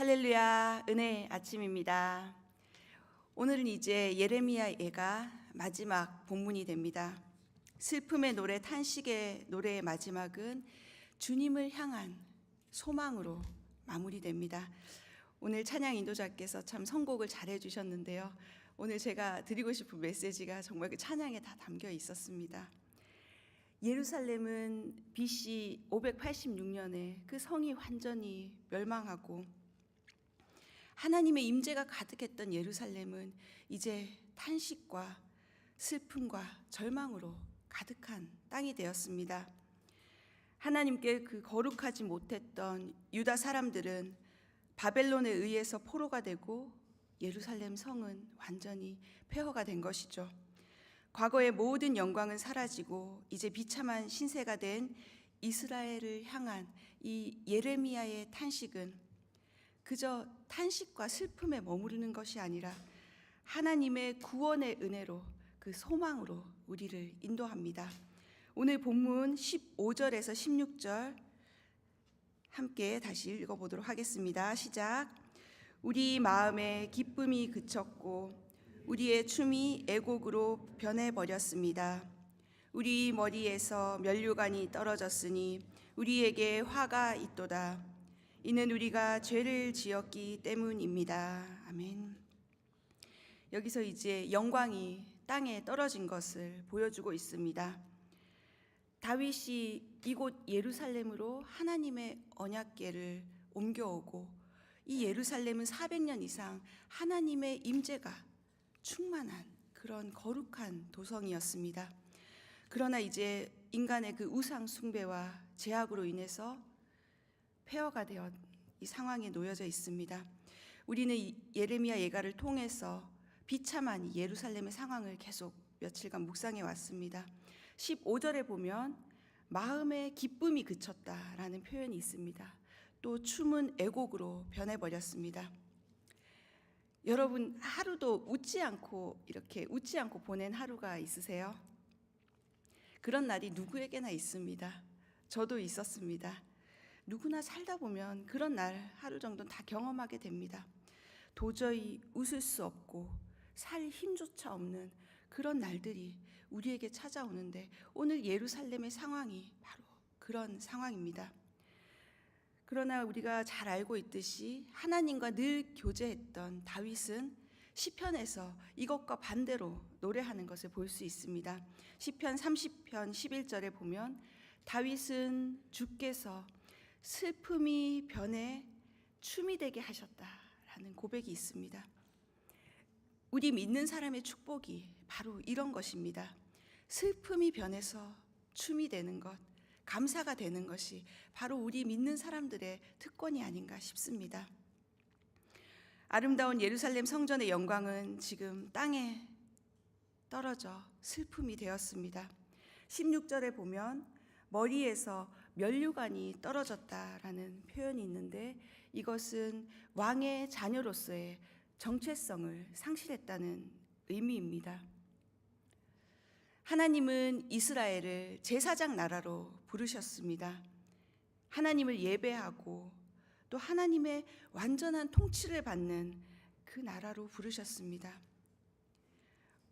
할렐루야, 은혜 아침입니다. 오늘은 이제 예레미야예가 마지막 본문이 됩니다. 슬픔의 노래, 탄식의 노래의 마지막은 주님을 향한 소망으로 마무리됩니다. 오늘 찬양 인도자께서 참 선곡을 잘해 주셨는데요. 오늘 제가 드리고 싶은 메시지가 정말 그 찬양에 다 담겨 있었습니다. 예루살렘은 BC 586년에 그 성이 완전히 멸망하고 하나님의 임재가 가득했던 예루살렘은 이제 탄식과 슬픔과 절망으로 가득한 땅이 되었습니다. 하나님께 그 거룩하지 못했던 유다 사람들은 바벨론에 의해서 포로가 되고 예루살렘 성은 완전히 폐허가 된 것이죠. 과거의 모든 영광은 사라지고 이제 비참한 신세가 된 이스라엘을 향한 이 예레미야의 탄식은 그저 탄식과 슬픔에 머무르는 것이 아니라 하나님의 구원의 은혜로 그 소망으로 우리를 인도합니다. 오늘 본문 15절에서 16절 함께 다시 읽어보도록 하겠습니다. 시작. 우리 마음에 기쁨이 그쳤고 우리의 춤이 애곡으로 변해버렸습니다. 우리 머리에서 면류관이 떨어졌으니 우리에게 화가 있도다. 이는 우리가 죄를 지었기 때문입니다. 아멘. 여기서 이제 영광이 땅에 떨어진 것을 보여주고 있습니다. 다윗이 이곳 예루살렘으로 하나님의 언약궤를 옮겨오고 이 예루살렘은 400년 이상 하나님의 임재가 충만한 그런 거룩한 도성이었습니다. 그러나 이제 인간의 그 우상 숭배와 제약으로 인해서 폐허가 되어 이 상황에 놓여져 있습니다. 우리는 예레미야 예가를 통해서 비참한 이 예루살렘의 상황을 계속 며칠간 묵상해 왔습니다. 15절에 보면 마음의 기쁨이 그쳤다라는 표현이 있습니다. 또 춤은 애곡으로 변해버렸습니다. 여러분 하루도 웃지 않고 보낸 하루가 있으세요? 그런 날이 누구에게나 있습니다. 저도 있었습니다. 누구나 살다 보면 그런 날 하루 정도는 다 경험하게 됩니다. 도저히 웃을 수 없고 살 힘조차 없는 그런 날들이 우리에게 찾아오는데 오늘 예루살렘의 상황이 바로 그런 상황입니다. 그러나 우리가 잘 알고 있듯이 하나님과 늘 교제했던 다윗은 시편에서 이것과 반대로 노래하는 것을 볼 수 있습니다. 시편 30편 11절에 보면 다윗은 주께서 슬픔이 변해 춤이 되게 하셨다라는 고백이 있습니다. 우리 믿는 사람의 축복이 바로 이런 것입니다. 슬픔이 변해서 춤이 되는 것, 감사가 되는 것이 바로 우리 믿는 사람들의 특권이 아닌가 싶습니다. 아름다운 예루살렘 성전의 영광은 지금 땅에 떨어져 슬픔이 되었습니다. 16절에 보면 머리에서 면류관이 떨어졌다라는 표현이 있는데 이것은 왕의 자녀로서의 정체성을 상실했다는 의미입니다. 하나님은 이스라엘을 제사장 나라로 부르셨습니다. 하나님을 예배하고 또 하나님의 완전한 통치를 받는 그 나라로 부르셨습니다.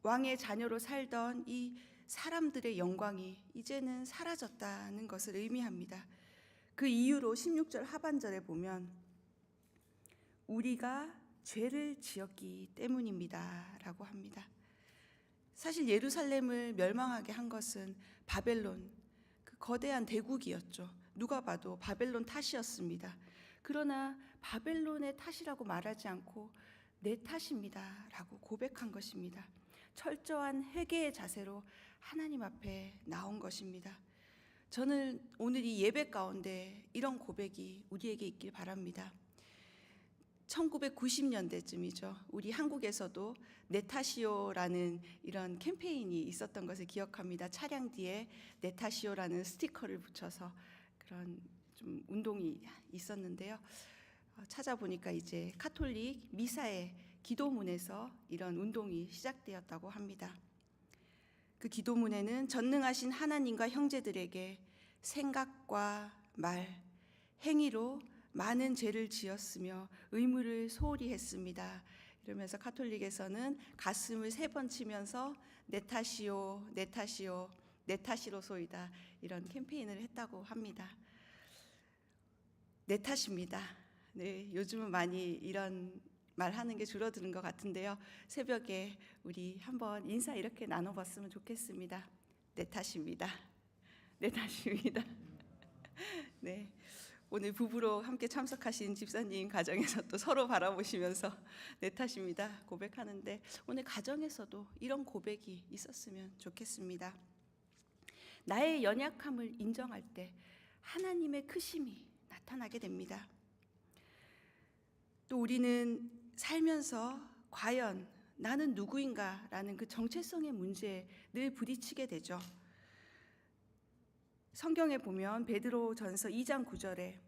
왕의 자녀로 살던 이 사람들의 영광이 이제는 사라졌다는 것을 의미합니다. 그 이유로 16절 하반절에 보면 우리가 죄를 지었기 때문입니다 라고 합니다. 사실 예루살렘을 멸망하게 한 것은 바벨론, 그 거대한 대국이었죠. 누가 봐도 바벨론 탓이었습니다. 그러나 바벨론의 탓이라고 말하지 않고 내 탓입니다 라고 고백한 것입니다. 철저한 회개의 자세로 하나님 앞에 나온 것입니다. 저는 오늘 이 예배 가운데 이런 고백이 우리에게 있길 바랍니다. 1990년대쯤이죠. 우리 한국에서도 내 탓이요라는 이런 캠페인이 있었던 것을 기억합니다. 차량 뒤에 내 탓이요라는 스티커를 붙여서 그런 좀 운동이 있었는데요. 찾아보니까 이제 카톨릭 미사의 기도문에서 이런 운동이 시작되었다고 합니다. 그 기도문에는 전능하신 하나님과 형제들에게 생각과 말, 행위로 많은 죄를 지었으며 의무를 소홀히 했습니다. 이러면서 가톨릭에서는 가슴을 3번 치면서 내 탓이요, 내 탓이요, 내 탓이로소이다, 이런 캠페인을 했다고 합니다. 내 탓입니다. 네, 요즘은 많이 이런 말하는 게 줄어드는 것 같은데요. 새벽에 우리 한번 인사 이렇게 나눠봤으면 좋겠습니다. 내 탓입니다. 내 탓입니다. 네, 오늘 부부로 함께 참석하신 집사님 가정에서 또 서로 바라보시면서 내 탓입니다 고백하는데, 오늘 가정에서도 이런 고백이 있었으면 좋겠습니다. 나의 연약함을 인정할 때 하나님의 크심이 나타나게 됩니다. 또 우리는 살면서 과연 나는 누구인가 라는 그 정체성의 문제에 늘 부딪히게 되죠. 성경에 보면 베드로전서 2장 9절에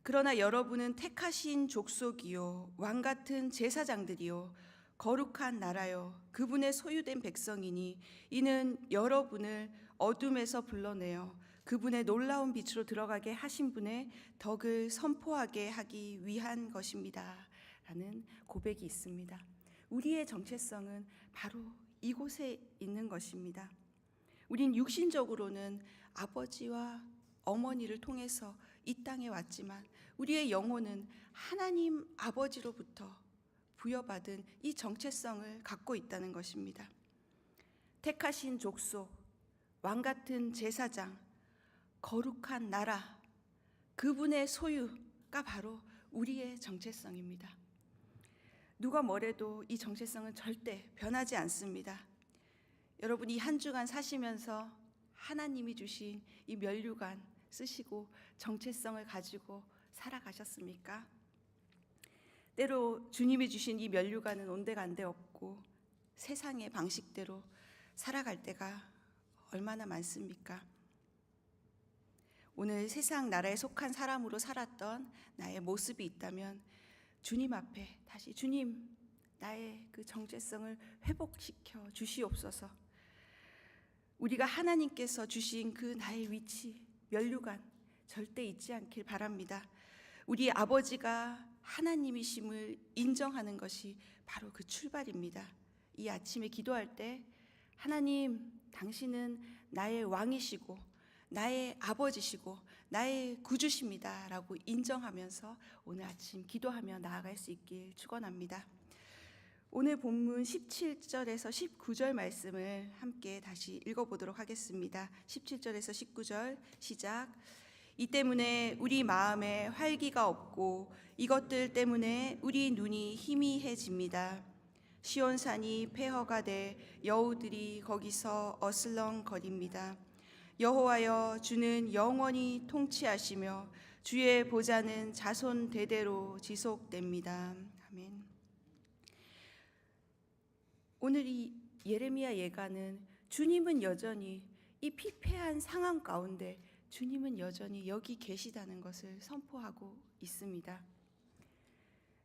그러나 여러분은 택하신 족속이요 왕 같은 제사장들이요 거룩한 나라요 그분의 소유된 백성이니 이는 여러분을 어둠에서 불러내어 그분의 놀라운 빛으로 들어가게 하신 분의 덕을 선포하게 하기 위한 것입니다 라는 고백이 있습니다. 우리의 정체성은 바로 이곳에 있는 것입니다. 우린 육신적으로는 아버지와 어머니를 통해서 이 땅에 왔지만 우리의 영혼은 하나님 아버지로부터 부여받은 이 정체성을 갖고 있다는 것입니다. 택하신 족속, 왕 같은 제사장, 거룩한 나라, 그분의 소유가 바로 우리의 정체성입니다. 누가 뭐래도 이 정체성은 절대 변하지 않습니다. 여러분, 이 한 주간 사시면서 하나님이 주신 이 면류관 쓰시고 정체성을 가지고 살아가셨습니까? 때로 주님이 주신 이 면류관은 온데간데 없고 세상의 방식대로 살아갈 때가 얼마나 많습니까? 오늘 세상 나라에 속한 사람으로 살았던 나의 모습이 있다면 주님 앞에 다시 주님, 나의 그 정체성을 회복시켜 주시옵소서. 우리가 하나님께서 주신 그 나의 위치, 면류관 절대 잊지 않길 바랍니다. 우리 아버지가 하나님이심을 인정하는 것이 바로 그 출발입니다. 이 아침에 기도할 때 하나님, 당신은 나의 왕이시고 나의 아버지시고 나의 구주십니다 라고 인정하면서 오늘 아침 기도하며 나아갈 수 있길 축원합니다. 오늘 본문 17절에서 19절 말씀을 함께 다시 읽어보도록 하겠습니다. 17절에서 19절 시작. 이 때문에 우리 마음에 활기가 없고 이것들 때문에 우리 눈이 희미해집니다. 시온산이 폐허가 돼 여우들이 거기서 어슬렁거립니다. 여호와여, 주는 영원히 통치하시며 주의 보좌는 자손 대대로 지속됩니다. 아멘. 오늘 이 예레미야 예가는 주님은 여전히 이 피폐한 상황 가운데 주님은 여전히 여기 계시다는 것을 선포하고 있습니다.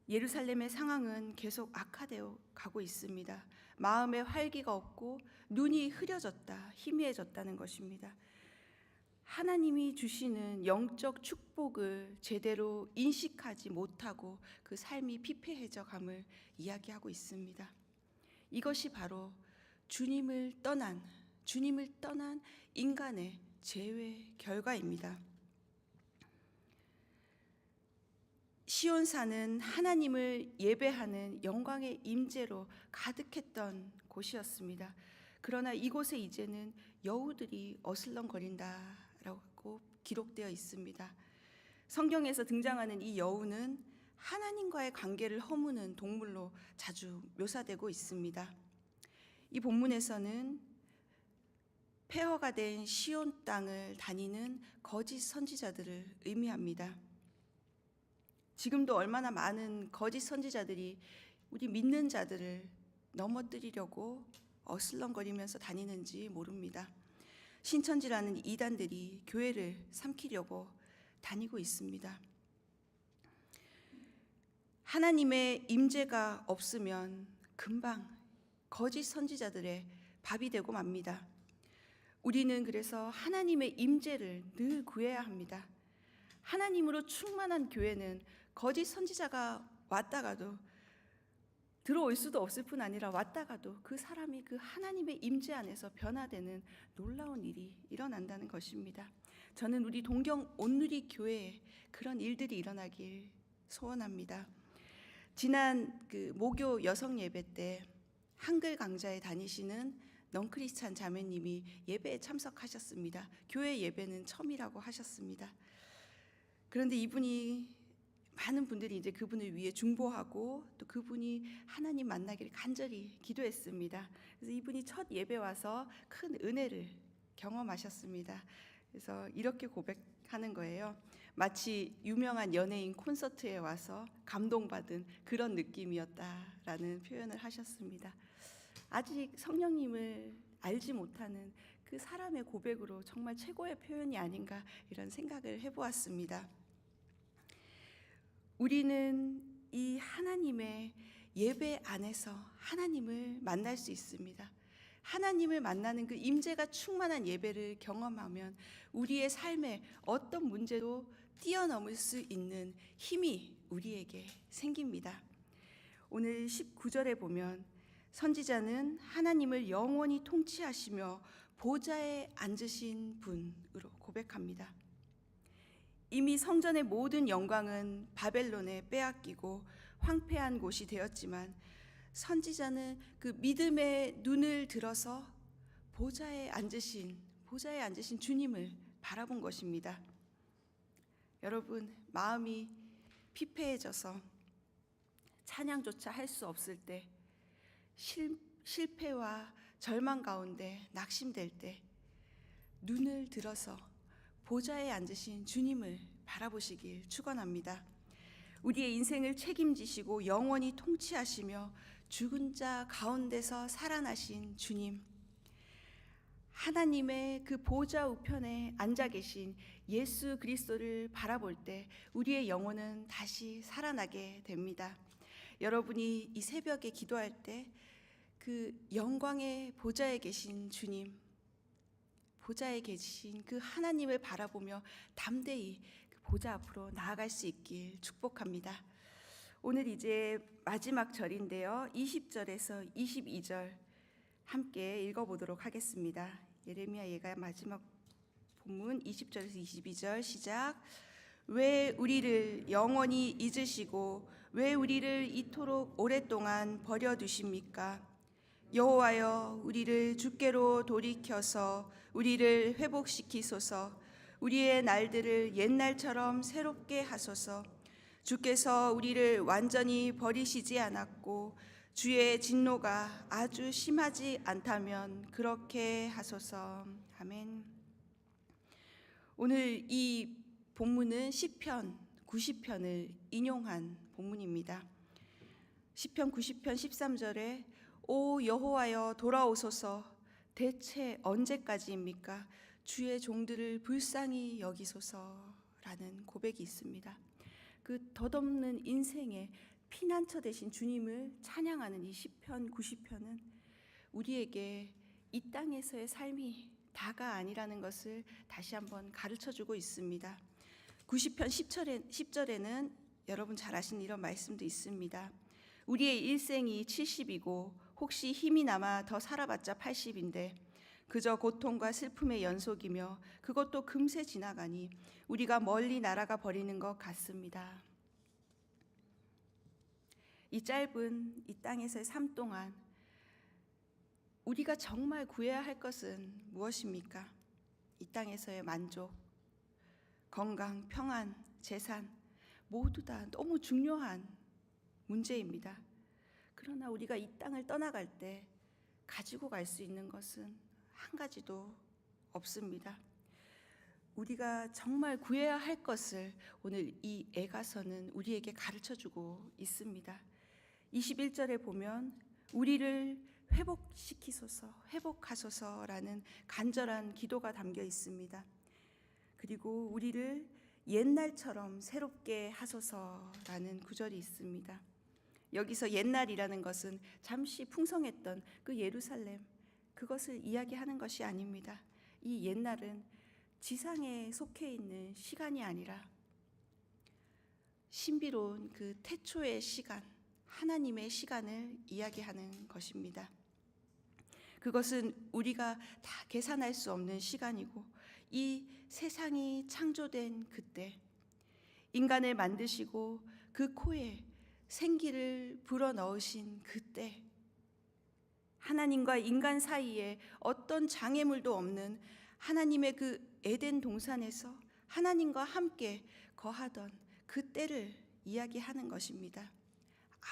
예루살렘의 상황은 계속 악화되어 가고 있습니다. 마음에 활기가 없고 눈이 흐려졌다, 희미해졌다는 것입니다. 하나님이 주시는 영적 축복을 제대로 인식하지 못하고 그 삶이 피폐해져 감을 이야기하고 있습니다. 이것이 바로 주님을 떠난 인간의 죄의 결과입니다. 시온산은 하나님을 예배하는 영광의 임재로 가득했던 곳이었습니다. 그러나 이곳에 이제는 여우들이 어슬렁거린다라고 기록되어 있습니다. 성경에서 등장하는 이 여우는 하나님과의 관계를 허무는 동물로 자주 묘사되고 있습니다. 이 본문에서는 폐허가 된 시온 땅을 다니는 거짓 선지자들을 의미합니다. 지금도 얼마나 많은 거짓 선지자들이 우리 믿는 자들을 넘어뜨리려고 어슬렁거리면서 다니는지 모릅니다. 신천지라는 이단들이 교회를 삼키려고 다니고 있습니다. 하나님의 임재가 없으면 금방 거짓 선지자들의 밥이 되고 맙니다. 우리는 그래서 하나님의 임재를 늘 구해야 합니다. 하나님으로 충만한 교회는 거짓 선지자가 왔다가도 들어올 수도 없을 뿐 아니라 왔다가도 그 사람이 그 하나님의 임재 안에서 변화되는 놀라운 일이 일어난다는 것입니다. 저는 우리 동경 온누리 교회에 그런 일들이 일어나길 소원합니다. 지난 그 목요 여성 예배 때 한글 강좌에 다니시는 넌크리스찬 자매님이 예배에 참석하셨습니다. 교회 예배는 처음이라고 하셨습니다. 그런데 이분이 많은 분들이 이제 그분을 위해 중보하고 또 그분이 하나님 만나기를 간절히 기도했습니다. 그래서 이분이 첫 예배 와서 큰 은혜를 경험하셨습니다. 그래서 이렇게 고백하는 거예요. 마치 유명한 연예인 콘서트에 와서 감동받은 그런 느낌이었다라는 표현을 하셨습니다. 아직 성령님을 알지 못하는 그 사람의 고백으로 정말 최고의 표현이 아닌가 이런 생각을 해보았습니다. 우리는 이 하나님의 예배 안에서 하나님을 만날 수 있습니다. 하나님을 만나는 그 임재가 충만한 예배를 경험하면 우리의 삶에 어떤 문제도 뛰어넘을 수 있는 힘이 우리에게 생깁니다. 오늘 19절에 보면 선지자는 하나님을 영원히 통치하시며 보좌에 앉으신 분으로 고백합니다. 이미 성전의 모든 영광은 바벨론에 빼앗기고 황폐한 곳이 되었지만 선지자는 그 믿음의 눈을 들어서 보좌에 앉으신 주님을 바라본 것입니다. 여러분, 마음이 피폐해져서 찬양조차 할 수 없을 때, 실패와 절망 가운데 낙심될 때 눈을 들어서 보좌에 앉으신 주님을 바라보시길 축원합니다. 우리의 인생을 책임지시고 영원히 통치하시며 죽은 자 가운데서 살아나신 주님, 하나님의 그 보좌 우편에 앉아 계신 예수 그리스도를 바라볼 때 우리의 영혼은 다시 살아나게 됩니다. 여러분이 이 새벽에 기도할 때 그 영광의 보좌에 계신 주님, 보좌에 계신 그 하나님을 바라보며 담대히 그 보좌 앞으로 나아갈 수 있길 축복합니다. 오늘 이제 마지막 절인데요. 20절에서 22절 함께 읽어보도록 하겠습니다. 예레미야 예가 마지막 본문 20절에서 22절 시작. 왜 우리를 영원히 잊으시고 왜 우리를 이토록 오랫동안 버려두십니까? 여호와여, 우리를 주께로 돌이켜서 우리를 회복시키소서. 우리의 날들을 옛날처럼 새롭게 하소서. 주께서 우리를 완전히 버리시지 않았고 주의 진노가 아주 심하지 않다면 그렇게 하소서. 아멘. 오늘 이 본문은 시편 90편을 인용한 본문입니다. 시편 90편 13절에 오 여호와여 돌아오소서. 대체 언제까지입니까? 주의 종들을 불쌍히 여기소서라는 고백이 있습니다. 그 덧없는 인생의 피난처 되신 주님을 찬양하는 이 시편 90편은 우리에게 이 땅에서의 삶이 다가 아니라는 것을 다시 한번 가르쳐주고 있습니다. 90편 10절에는 여러분 잘 아시는 이런 말씀도 있습니다. 우리의 일생이 70이고 혹시 힘이 남아 더 살아봤자 80인데 그저 고통과 슬픔의 연속이며 그것도 금세 지나가니 우리가 멀리 날아가 버리는 것 같습니다. 이 짧은 이 땅에서의 삶 동안 우리가 정말 구해야 할 것은 무엇입니까? 이 땅에서의 만족, 건강, 평안, 재산 모두 다 너무 중요한 문제입니다. 그러나 우리가 이 땅을 떠나갈 때 가지고 갈 수 있는 것은 한 가지도 없습니다. 우리가 정말 구해야 할 것을 오늘 이 애가서는 우리에게 가르쳐주고 있습니다. 21절에 보면 우리를 회복시키소서, 회복하소서라는 간절한 기도가 담겨 있습니다. 그리고 우리를 옛날처럼 새롭게 하소서라는 구절이 있습니다. 여기서 옛날이라는 것은 잠시 풍성했던 그 예루살렘, 그것을 이야기하는 것이 아닙니다. 이 옛날은 지상에 속해 있는 시간이 아니라 신비로운 그 태초의 시간, 하나님의 시간을 이야기하는 것입니다. 그것은 우리가 다 계산할 수 없는 시간이고, 이 세상이 창조된 그때, 인간을 만드시고 그 코에 생기를 불어넣으신 그때, 하나님과 인간 사이에 어떤 장애물도 없는 하나님의 그 에덴 동산에서 하나님과 함께 거하던 그때를 이야기하는 것입니다.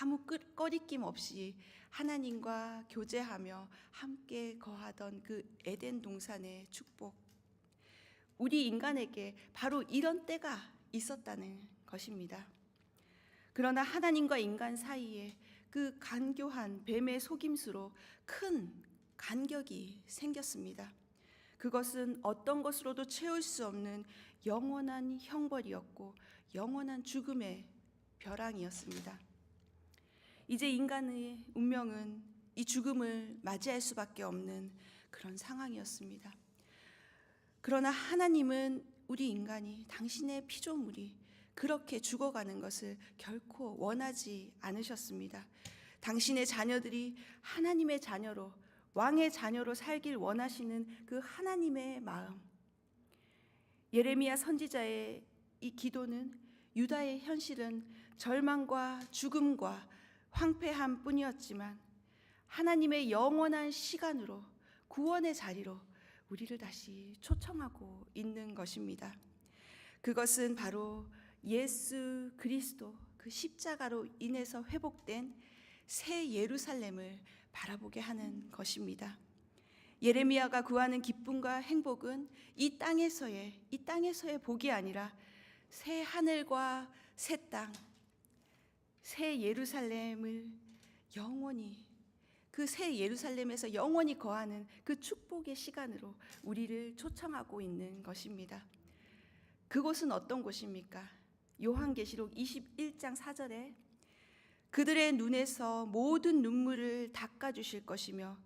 아무 꺼리낌 없이 하나님과 교제하며 함께 거하던 그 에덴 동산의 축복, 우리 인간에게 바로 이런 때가 있었다는 것입니다. 그러나 하나님과 인간 사이에 그 간교한 뱀의 속임수로 큰 간격이 생겼습니다. 그것은 어떤 것으로도 채울 수 없는 영원한 형벌이었고 영원한 죽음의 벼랑이었습니다. 이제 인간의 운명은 이 죽음을 맞이할 수밖에 없는 그런 상황이었습니다. 그러나 하나님은 우리 인간이, 당신의 피조물이 그렇게 죽어가는 것을 결코 원하지 않으셨습니다. 당신의 자녀들이 하나님의 자녀로, 왕의 자녀로 살길 원하시는 그 하나님의 마음, 예레미야 선지자의 이 기도는 유다의 현실은 절망과 죽음과 황폐함 뿐이었지만 하나님의 영원한 시간으로, 구원의 자리로 우리를 다시 초청하고 있는 것입니다. 그것은 바로 예수 그리스도 그 십자가로 인해서 회복된 새 예루살렘을 바라보게 하는 것입니다. 예레미야가 구하는 기쁨과 행복은 이 땅에서의 복이 아니라 새 하늘과 새 땅, 새 예루살렘을 영원히, 그 새 예루살렘에서 영원히 거하는 그 축복의 시간으로 우리를 초청하고 있는 것입니다. 그곳은 어떤 곳입니까? 요한계시록 21장 4절에 그들의 눈에서 모든 눈물을 닦아주실 것이며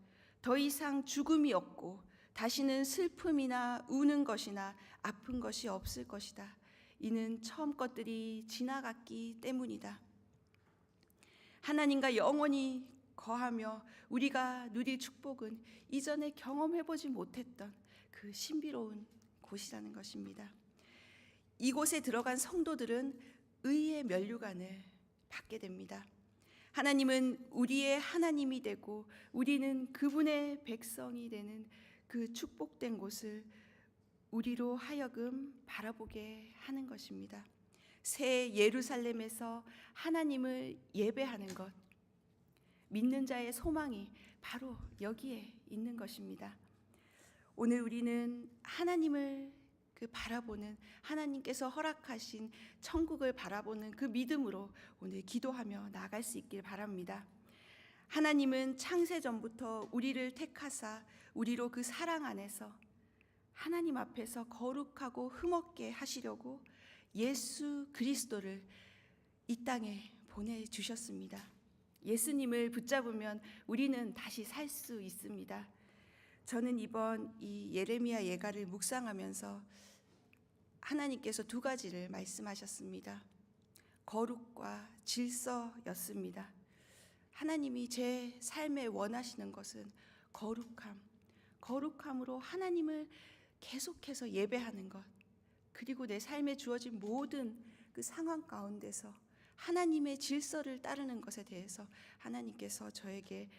더 이상 죽음이 없고 다시는 슬픔이나 우는 것이나 아픈 것이 없을 것이다. 이는 처음 것들이 지나갔기 때문이다. 하나님과 영원히 거하며 우리가 누릴 축복은 이전에 경험해보지 못했던 그 신비로운 곳이라는 것입니다. 이곳에 들어간 성도들은 의의 면류관을 받게 됩니다. 하나님은 우리의 하나님이 되고 우리는 그분의 백성이 되는 그 축복된 곳을 우리로 하여금 바라보게 하는 것입니다. 새 예루살렘에서 하나님을 예배하는 것, 믿는 자의 소망이 바로 여기에 있는 것입니다. 오늘 우리는 하나님을 바라보는, 하나님께서 허락하신 천국을 바라보는 그 믿음으로 오늘 기도하며 나아갈 수 있길 바랍니다. 하나님은 창세 전부터 우리를 택하사 우리로 그 사랑 안에서 하나님 앞에서 거룩하고 흠없게 하시려고 예수 그리스도를 이 땅에 보내주셨습니다. 예수님을 붙잡으면 우리는 다시 살 수 있습니다. 저는 이번 이 예레미야 예가를 묵상하면서 하나님께서 두 가지를 말씀하셨습니다. 거룩과 질서였습니다. 하나님이 제 삶에 원하시는 것은 거룩함으로 하나님을 계속해서 예배하는 것, 그리고 내 삶에 주어진 모든 그 상황 가운데서 하나님의 질서를 따르는 것에 대해서 하나님께서 저에게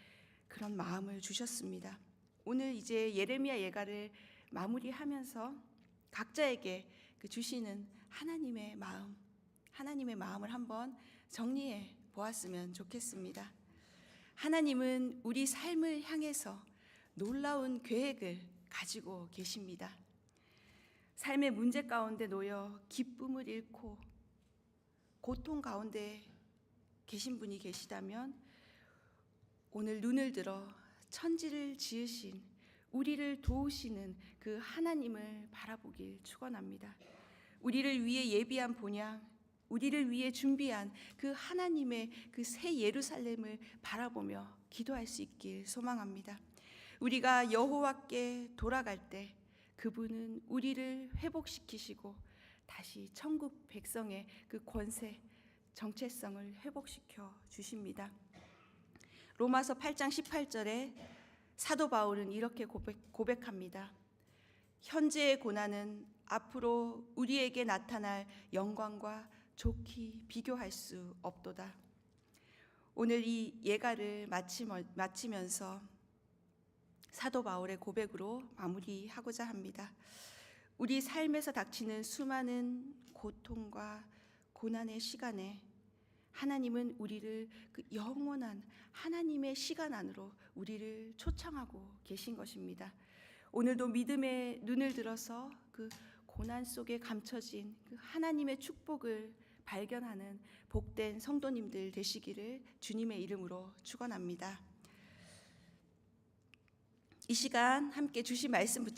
그런 마음을 주셨습니다. 오늘 이제 예레미야 예가를 마무리하면서 각자에게 주시는 하나님의 마음을 한번 정리해 보았으면 좋겠습니다. 하나님은 우리 삶을 향해서 놀라운 계획을 가지고 계십니다. 삶의 문제 가운데 놓여 기쁨을 잃고 고통 가운데 계신 분이 계시다면 오늘 눈을 들어 천지를 지으신, 우리를 도우시는 그 하나님을 바라보길 축원합니다. 우리를 위해 예비한 본향, 우리를 위해 준비한 그 하나님의 그 새 예루살렘을 바라보며 기도할 수 있길 소망합니다. 우리가 여호와께 돌아갈 때 그분은 우리를 회복시키시고 다시 천국 백성의 그 권세, 정체성을 회복시켜 주십니다. 로마서 8장 18절에 사도 바울은 이렇게 고백합니다. 현재의 고난은 앞으로 우리에게 나타날 영광과 좋게 비교할 수 없도다. 오늘 이 예가를 마치면서 사도 바울의 고백으로 마무리하고자 합니다. 우리 삶에서 닥치는 수많은 고통과 고난의 시간에 하나님은 우리를 그 영원한 하나님의 시간 안으로 우리를 초청하고 계신 것입니다. 오늘도 믿음의 눈을 들어서 그 고난 속에 감춰진 그 하나님의 축복을 발견하는 복된 성도님들 되시기를 주님의 이름으로 축원합니다. 이 시간 함께 주신 말씀 붙잡고